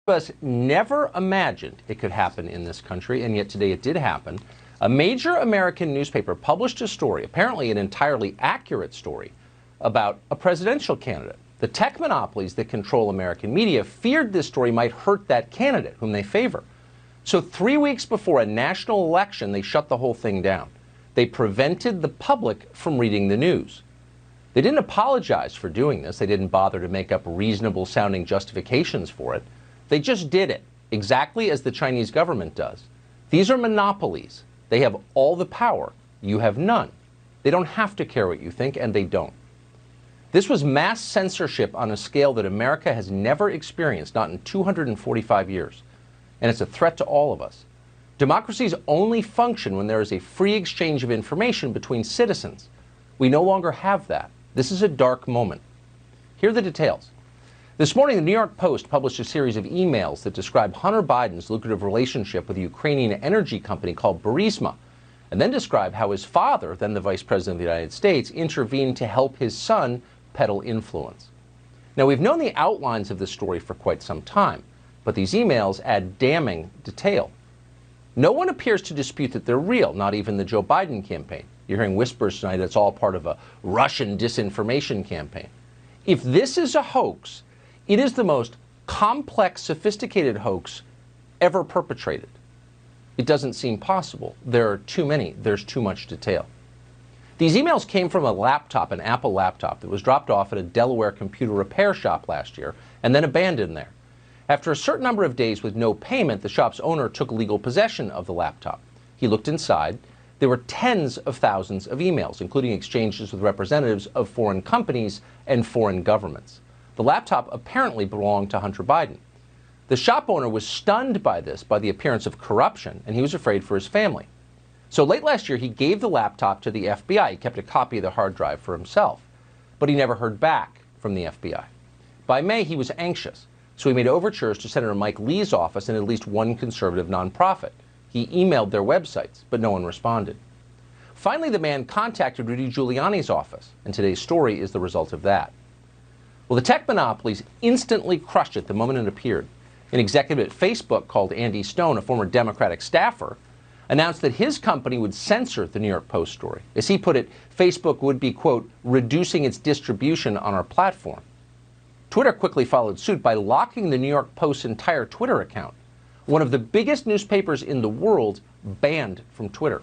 Us never imagined it could happen in this country, and yet today it did happen. A major American newspaper published a story, apparently an entirely accurate story, about a presidential candidate. The tech monopolies that control American media feared this story might hurt that candidate, whom they favor. So 3 weeks before a national election, they shut the whole thing down. They prevented the public from reading the news. They didn't apologize for doing this. They didn't bother to make up reasonable-sounding justifications for it. They just did it, exactly as the Chinese government does. These are monopolies. They have all the power. You have none. They don't have to care what you think, and they don't. This was mass censorship on a scale that America has never experienced, not in 245 years. And it's a threat to all of us. Democracies only function when there is a free exchange of information between citizens. We no longer have that. This is a dark moment. Here are the details. This morning, the New York Post published a series of emails that describe Hunter Biden's lucrative relationship with a Ukrainian energy company called Burisma, and then describe how his father, then the Vice President of the United States, intervened to help his son peddle influence. Now, we've known the outlines of this story for quite some time, but these emails add damning detail. No one appears to dispute that they're real, not even the Joe Biden campaign. You're hearing whispers tonight it's all part of a Russian disinformation campaign. If this is a hoax, it is the most complex, sophisticated hoax ever perpetrated. It doesn't seem possible. There are too many. There's too much detail. These emails came from a laptop, an Apple laptop, that was dropped off at a Delaware computer repair shop last year and then abandoned there. After a certain number of days with no payment, the shop's owner took legal possession of the laptop. He looked inside. There were tens of thousands of emails, including exchanges with representatives of foreign companies and foreign governments. The laptop apparently belonged to Hunter Biden. The shop owner was stunned by this, by the appearance of corruption, and he was afraid for his family. So late last year, he gave the laptop to the FBI. He kept a copy of the hard drive for himself. But he never heard back from the FBI. By May, he was anxious, so he made overtures to Senator Mike Lee's office and at least one conservative nonprofit. He emailed their websites, but no one responded. Finally, the man contacted Rudy Giuliani's office, and today's story is the result of that. Well, the tech monopolies instantly crushed it the moment it appeared. An executive at Facebook called Andy Stone, a former Democratic staffer, announced that his company would censor the New York Post story. As he put it, Facebook would be, quote, reducing its distribution on our platform. Twitter quickly followed suit by locking the New York Post's entire Twitter account. One of the biggest newspapers in the world banned from Twitter.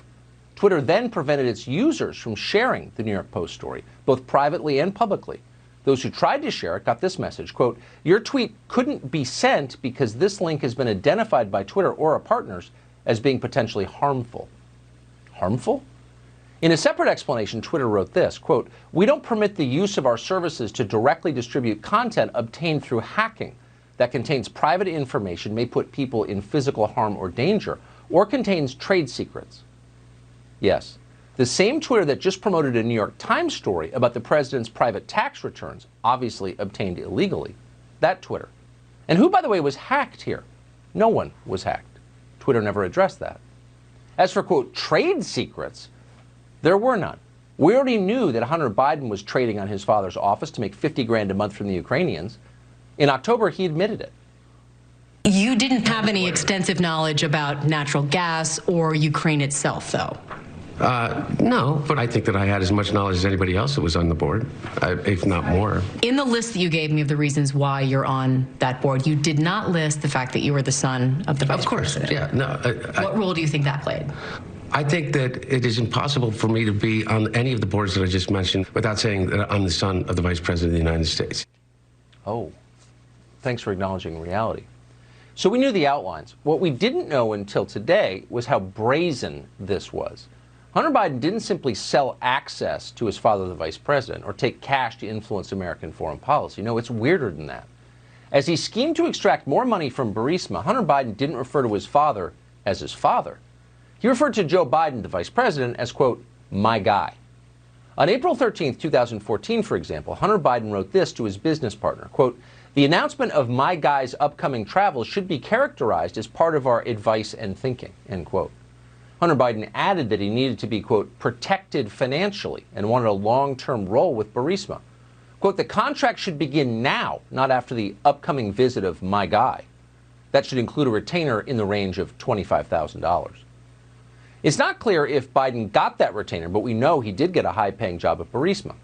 Twitter then prevented its users from sharing the New York Post story, both privately and publicly. Those who tried to share it got this message, quote, your tweet couldn't be sent because this link has been identified by Twitter or our partners as being potentially harmful. Harmful? In a separate explanation, Twitter wrote this, quote, we don't permit the use of our services to directly distribute content obtained through hacking that contains private information, may put people in physical harm or danger, or contains trade secrets. Yes. The same Twitter that just promoted a New York Times story about the president's private tax returns, obviously obtained illegally, that Twitter. And who, by the way, was hacked here? No one was hacked. Twitter never addressed that. As for, quote, trade secrets, there were none. We already knew that Hunter Biden was trading on his father's office to make 50 grand a month from the Ukrainians. In October, he admitted it. You didn't have any extensive knowledge about natural gas or Ukraine itself, though? No, but I think that I had as much knowledge as anybody else that was on the board, if not more. In the list that you gave me of the reasons why you're on that board, you did not list the fact that you were the son of the vice president. Of course, yeah. No. What role do you think that played? I think that it is impossible for me to be on any of the boards that I just mentioned without saying that I'm the son of the Vice President of the United States. Oh, thanks for acknowledging reality. So we knew the outlines. What we didn't know until today was how brazen this was. Hunter Biden didn't simply sell access to his father, the vice president, or take cash to influence American foreign policy. No, it's weirder than that. As he schemed to extract more money from Burisma, Hunter Biden didn't refer to his father as his father. He referred to Joe Biden, the vice president, as, quote, my guy. On April 13, 2014, for example, Hunter Biden wrote this to his business partner, quote, the announcement of my guy's upcoming travel should be characterized as part of our advice and thinking, end quote. Hunter Biden added that he needed to be, quote, protected financially and wanted a long-term role with Burisma. Quote, the contract should begin now, not after the upcoming visit of my guy. That should include a retainer in the range of $25,000. It's not clear if Biden got that retainer, but we know he did get a high-paying job at Burisma.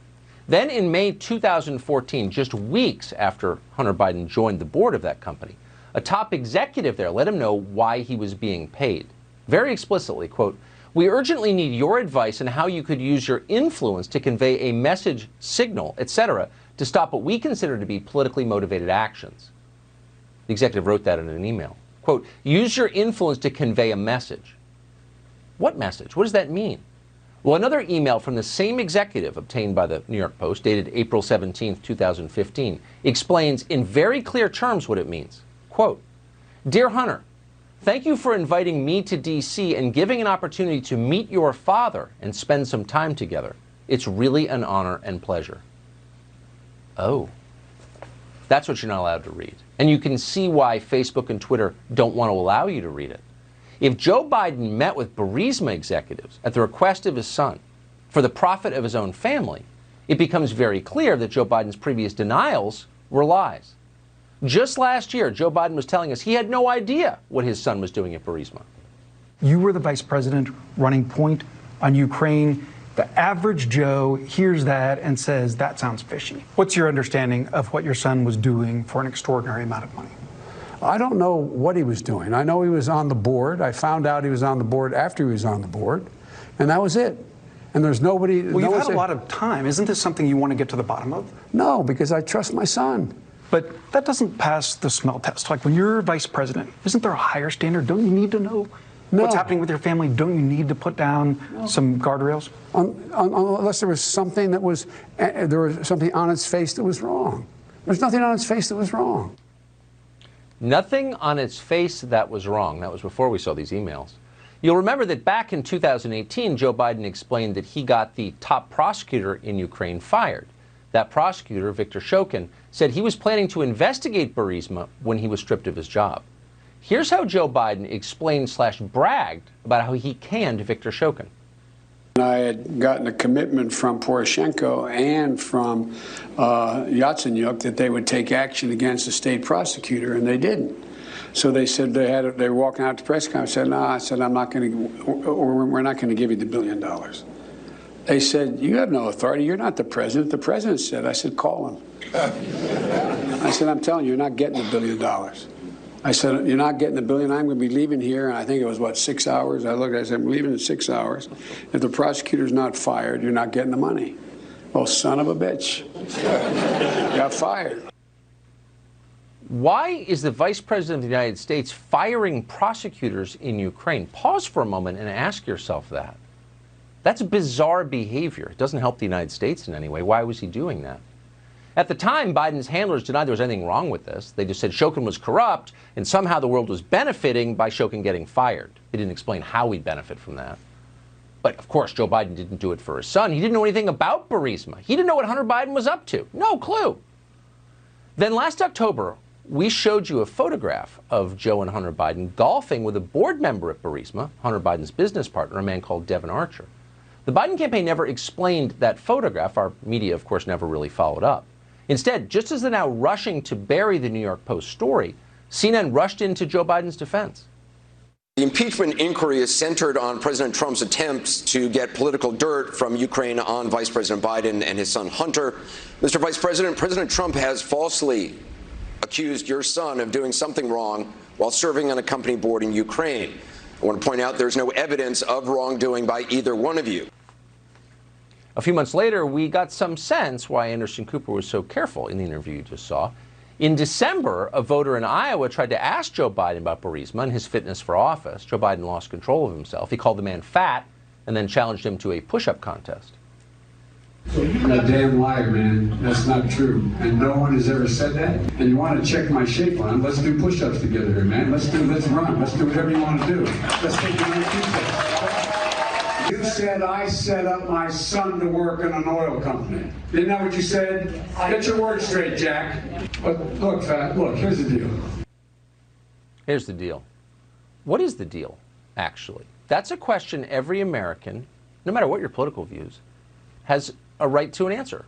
Then in May 2014, just weeks after Hunter Biden joined the board of that company, a top executive there let him know why he was being paid. Very explicitly, quote, "We urgently need your advice on how you could use your influence to convey a message, signal, etc., to stop what we consider to be politically motivated actions." The executive wrote that in an email. Quote, "Use your influence to convey a message." What message? What does that mean? Well, another email from the same executive obtained by the New York Post, dated April 17, 2015, explains in very clear terms what it means. Quote, "Dear Hunter, thank you for inviting me to D.C. and giving an opportunity to meet your father and spend some time together. It's really an honor and pleasure." Oh, that's what you're not allowed to read. And you can see why Facebook and Twitter don't want to allow you to read it. If Joe Biden met with Burisma executives at the request of his son for the profit of his own family, it becomes very clear that Joe Biden's previous denials were lies. Just last year, Joe Biden was telling us he had no idea what his son was doing at Burisma. You were the vice president running point on Ukraine. The average Joe hears that and says, that sounds fishy. What's your understanding of what your son was doing for an extraordinary amount of money? I don't know what he was doing. I know he was on the board. I found out he was on the board after he was on the board, and that was it. And there's nobody... Well, you've had a lot of time. Isn't this something you want to get to the bottom of? No, because I trust my son. But that doesn't pass the smell test. Like when you're vice president, isn't there a higher standard? Don't you need to know what's happening with your family? Don't you need to put down some guardrails? Unless there was something that was... there was something on its face that was wrong. There's nothing on its face that was wrong. Nothing on its face that was wrong. That was before we saw these emails. You'll remember that back in 2018, Joe Biden explained that he got the top prosecutor in Ukraine fired. That prosecutor, Victor Shokin, said he was planning to investigate Burisma when he was stripped of his job. Here's how Joe Biden explained/bragged about how he canned Victor Shokin. I had gotten a commitment from Poroshenko and from Yatsenyuk that they would take action against the state prosecutor, and they didn't. So they said they were walking out to press conference. I said, "No," I said, "I'm not going to, or we're not going to give you the $1 billion." They said, "You have no authority. You're not the president." The president said. I said, "Call him." I said, "I'm telling you, you're not getting the $1 billion." I said, "You're not getting the $1 billion. I'm going to be leaving here." And I think it was, what, 6 hours? I looked, I said, "I'm leaving in 6 hours. If the prosecutor's not fired, you're not getting the money." Well, son of a bitch. Got fired. Why is the Vice President of the United States firing prosecutors in Ukraine? Pause for a moment and ask yourself that. That's bizarre behavior. It doesn't help the United States in any way. Why was he doing that? At the time, Biden's handlers denied there was anything wrong with this. They just said Shokin was corrupt, and somehow the world was benefiting by Shokin getting fired. They didn't explain how we'd benefit from that. But, of course, Joe Biden didn't do it for his son. He didn't know anything about Burisma. He didn't know what Hunter Biden was up to. No clue. Then last October, we showed you a photograph of Joe and Hunter Biden golfing with a board member at Burisma, Hunter Biden's business partner, a man called Devin Archer. The Biden campaign never explained that photograph. Our media, of course, never really followed up. Instead, just as they're now rushing to bury the New York Post story, CNN rushed into Joe Biden's defense. The impeachment inquiry is centered on President Trump's attempts to get political dirt from Ukraine on Vice President Biden and his son Hunter. Mr. Vice President, President Trump has falsely accused your son of doing something wrong while serving on a company board in Ukraine. I want to point out there's no evidence of wrongdoing by either one of you. A few months later, we got some sense why Anderson Cooper was so careful in the interview you just saw. In December, a voter in Iowa tried to ask Joe Biden about Burisma and his fitness for office. Joe Biden lost control of himself. He called the man fat and then challenged him to a push-up contest. You're a damn liar, man. That's not true. And no one has ever said that. And you want to check my shape on? Let's do push-ups together here, man. Let's run. Let's do whatever you want to do. Let's take the night push-ups. You said I set up my son to work in an oil company. Isn't that what you said? Get your words straight, Jack. But look, fat, look, here's the deal. Here's the deal. What is the deal, actually? That's a question every American, no matter what your political views, has a right to an answer.